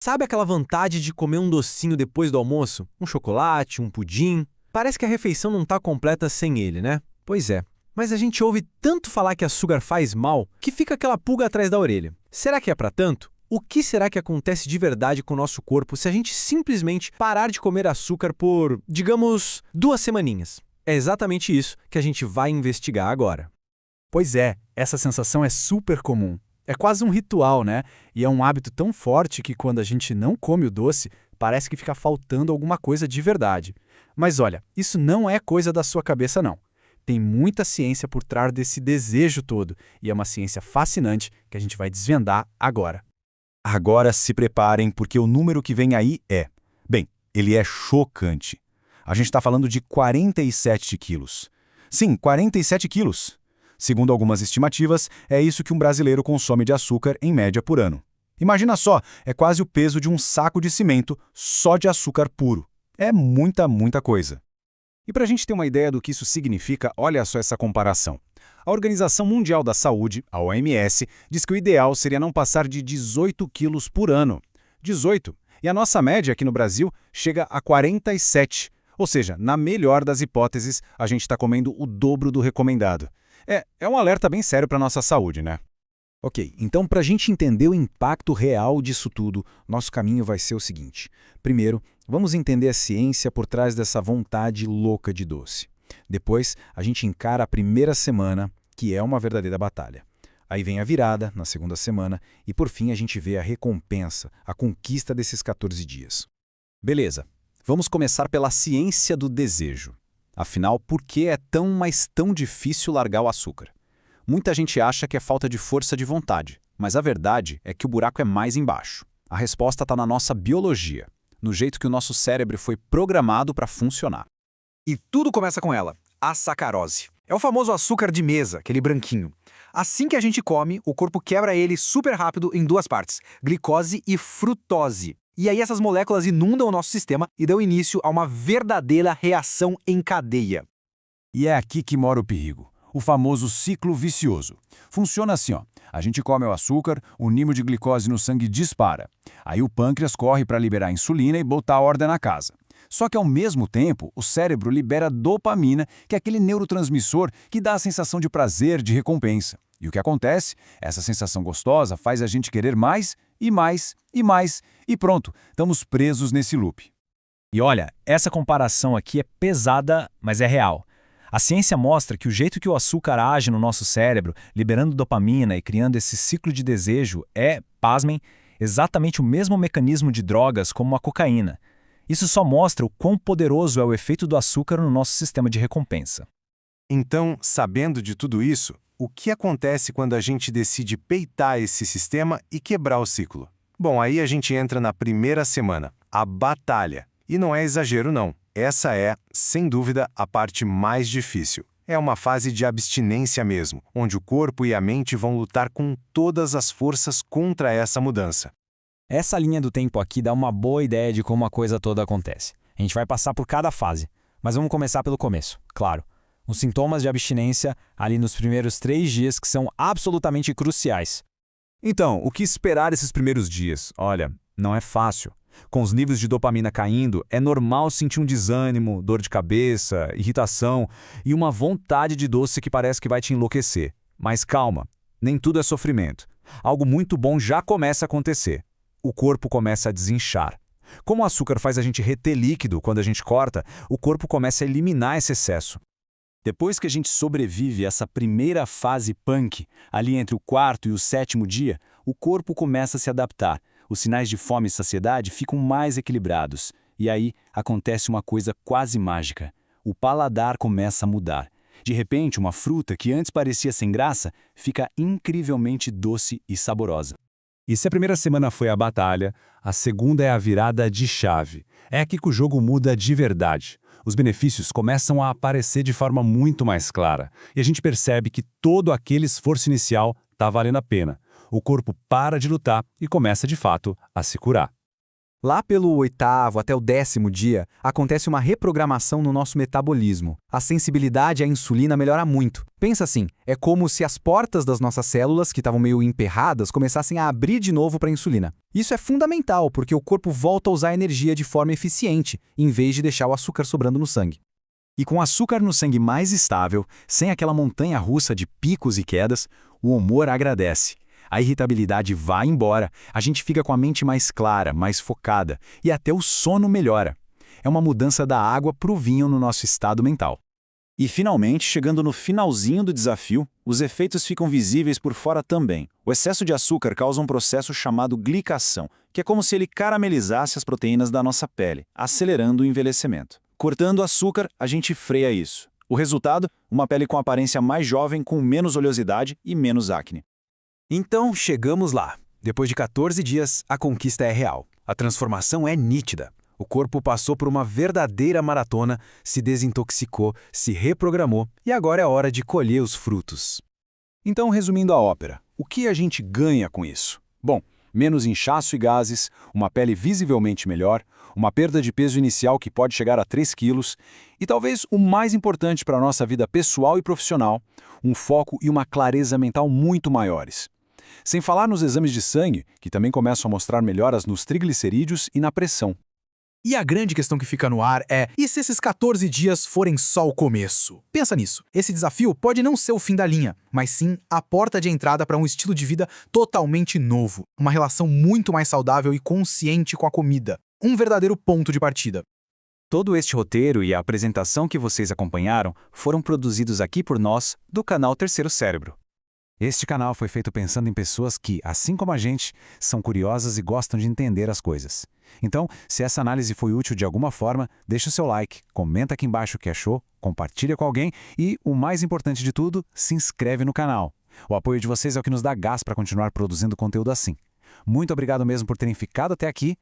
Sabe aquela vontade de comer um docinho depois do almoço? Um chocolate, um pudim? Parece que a refeição não está completa sem ele, né? Pois é. Mas a gente ouve tanto falar que açúcar faz mal que fica aquela pulga atrás da orelha. Será que é para tanto? O que será que acontece de verdade com o nosso corpo se a gente simplesmente parar de comer açúcar por, digamos, 2 semaninhas? É exatamente isso que a gente vai investigar agora. Pois é, essa sensação é super comum. É quase um ritual, né? E é um hábito tão forte que quando a gente não come o doce, parece que fica faltando alguma coisa de verdade. Mas olha, isso não é coisa da sua cabeça, não. Tem muita ciência por trás desse desejo todo, e é uma ciência fascinante que a gente vai desvendar agora. Agora se preparem, porque o número que vem aí bem, ele é chocante. A gente está falando de 47 quilos. Sim, 47 quilos. Segundo algumas estimativas, é isso que um brasileiro consome de açúcar em média por ano. Imagina só, é quase o peso de um saco de cimento só de açúcar puro. É muita coisa. E para a gente ter uma ideia do que isso significa, olha só essa comparação. A Organização Mundial da Saúde, a OMS, diz que o ideal seria não passar de 18 quilos por ano. 18. E a nossa média aqui no Brasil chega a 47. Ou seja, na melhor das hipóteses, a gente está comendo o dobro do recomendado. É um alerta bem sério para a nossa saúde, né? Ok, então para a gente entender o impacto real disso tudo, nosso caminho vai ser o seguinte. Primeiro, vamos entender a ciência por trás dessa vontade louca de doce. Depois, a gente encara a primeira semana, que é uma verdadeira batalha. Aí vem a virada, na segunda semana, e por fim a gente vê a recompensa, a conquista desses 14 dias. Beleza, vamos começar pela ciência do desejo. Afinal, por que é tão difícil largar o açúcar? Muita gente acha que é falta de força de vontade, mas a verdade é que o buraco é mais embaixo. A resposta está na nossa biologia, no jeito que o nosso cérebro foi programado para funcionar. E tudo começa com ela, a sacarose. É o famoso açúcar de mesa, aquele branquinho. Assim que a gente come, o corpo quebra ele super rápido em 2 partes, glicose e frutose. E aí essas moléculas inundam o nosso sistema e dão início a uma verdadeira reação em cadeia. E é aqui que mora o perigo. O famoso ciclo vicioso. Funciona assim, ó. A gente come o açúcar, o nível de glicose no sangue dispara. Aí o pâncreas corre para liberar insulina e botar a ordem na casa. Só que ao mesmo tempo, o cérebro libera dopamina, que é aquele neurotransmissor que dá a sensação de prazer, de recompensa. E o que acontece? Essa sensação gostosa faz a gente querer mais, e mais, e mais, e pronto, estamos presos nesse loop. E olha, essa comparação aqui é pesada, mas é real. A ciência mostra que o jeito que o açúcar age no nosso cérebro, liberando dopamina e criando esse ciclo de desejo é, pasmem, exatamente o mesmo mecanismo de drogas como a cocaína. Isso só mostra o quão poderoso é o efeito do açúcar no nosso sistema de recompensa. Então, sabendo de tudo isso, o que acontece quando a gente decide peitar esse sistema e quebrar o ciclo? Bom, aí a gente entra na primeira semana, a batalha. E não é exagero, não. Essa é, sem dúvida, a parte mais difícil. É uma fase de abstinência mesmo, onde o corpo e a mente vão lutar com todas as forças contra essa mudança. Essa linha do tempo aqui dá uma boa ideia de como a coisa toda acontece. A gente vai passar por cada fase, mas vamos começar pelo começo, claro. Os sintomas de abstinência ali nos primeiros 3 dias que são absolutamente cruciais. Então, o que esperar esses primeiros dias? Olha, não é fácil. Com os níveis de dopamina caindo, é normal sentir um desânimo, dor de cabeça, irritação e uma vontade de doce que parece que vai te enlouquecer. Mas calma, nem tudo é sofrimento. Algo muito bom já começa a acontecer. O corpo começa a desinchar. Como o açúcar faz a gente reter líquido quando a gente corta, o corpo começa a eliminar esse excesso. Depois que a gente sobrevive a essa primeira fase punk, ali entre o 4º e o 7º dia, o corpo começa a se adaptar. Os sinais de fome e saciedade ficam mais equilibrados. E aí acontece uma coisa quase mágica. O paladar começa a mudar. De repente, uma fruta que antes parecia sem graça fica incrivelmente doce e saborosa. E se a primeira semana foi a batalha, a segunda é a virada de chave. É aqui que o jogo muda de verdade. Os benefícios começam a aparecer de forma muito mais clara. E a gente percebe que todo aquele esforço inicial está valendo a pena. O corpo para de lutar e começa, de fato, a se curar. Lá pelo 8º até o 10º dia, acontece uma reprogramação no nosso metabolismo. A sensibilidade à insulina melhora muito. Pensa assim, é como se as portas das nossas células, que estavam meio emperradas, começassem a abrir de novo para a insulina. Isso é fundamental, porque o corpo volta a usar a energia de forma eficiente, em vez de deixar o açúcar sobrando no sangue. E com açúcar no sangue mais estável, sem aquela montanha-russa de picos e quedas, o humor agradece. A irritabilidade vai embora, a gente fica com a mente mais clara, mais focada, e até o sono melhora. É uma mudança da água para o vinho no nosso estado mental. E finalmente, chegando no finalzinho do desafio, os efeitos ficam visíveis por fora também. O excesso de açúcar causa um processo chamado glicação, que é como se ele caramelizasse as proteínas da nossa pele, acelerando o envelhecimento. Cortando o açúcar, a gente freia isso. O resultado? Uma pele com aparência mais jovem, com menos oleosidade e menos acne. Então, chegamos lá. Depois de 14 dias, a conquista é real. A transformação é nítida. O corpo passou por uma verdadeira maratona, se desintoxicou, se reprogramou e agora é hora de colher os frutos. Então, resumindo a ópera, o que a gente ganha com isso? Bom, menos inchaço e gases, uma pele visivelmente melhor, uma perda de peso inicial que pode chegar a 3 quilos e talvez o mais importante para a nossa vida pessoal e profissional, um foco e uma clareza mental muito maiores. Sem falar nos exames de sangue, que também começam a mostrar melhoras nos triglicerídeos e na pressão. E a grande questão que fica no ar é: e se esses 14 dias forem só o começo? Pensa nisso. Esse desafio pode não ser o fim da linha, mas sim a porta de entrada para um estilo de vida totalmente novo. Uma relação muito mais saudável e consciente com a comida. Um verdadeiro ponto de partida. Todo este roteiro e a apresentação que vocês acompanharam foram produzidos aqui por nós, do canal Terceiro Cérebro. Este canal foi feito pensando em pessoas que, assim como a gente, são curiosas e gostam de entender as coisas. Então, se essa análise foi útil de alguma forma, deixa o seu like, comenta aqui embaixo o que achou, compartilha com alguém e, o mais importante de tudo, se inscreve no canal. O apoio de vocês é o que nos dá gás para continuar produzindo conteúdo assim. Muito obrigado mesmo por terem ficado até aqui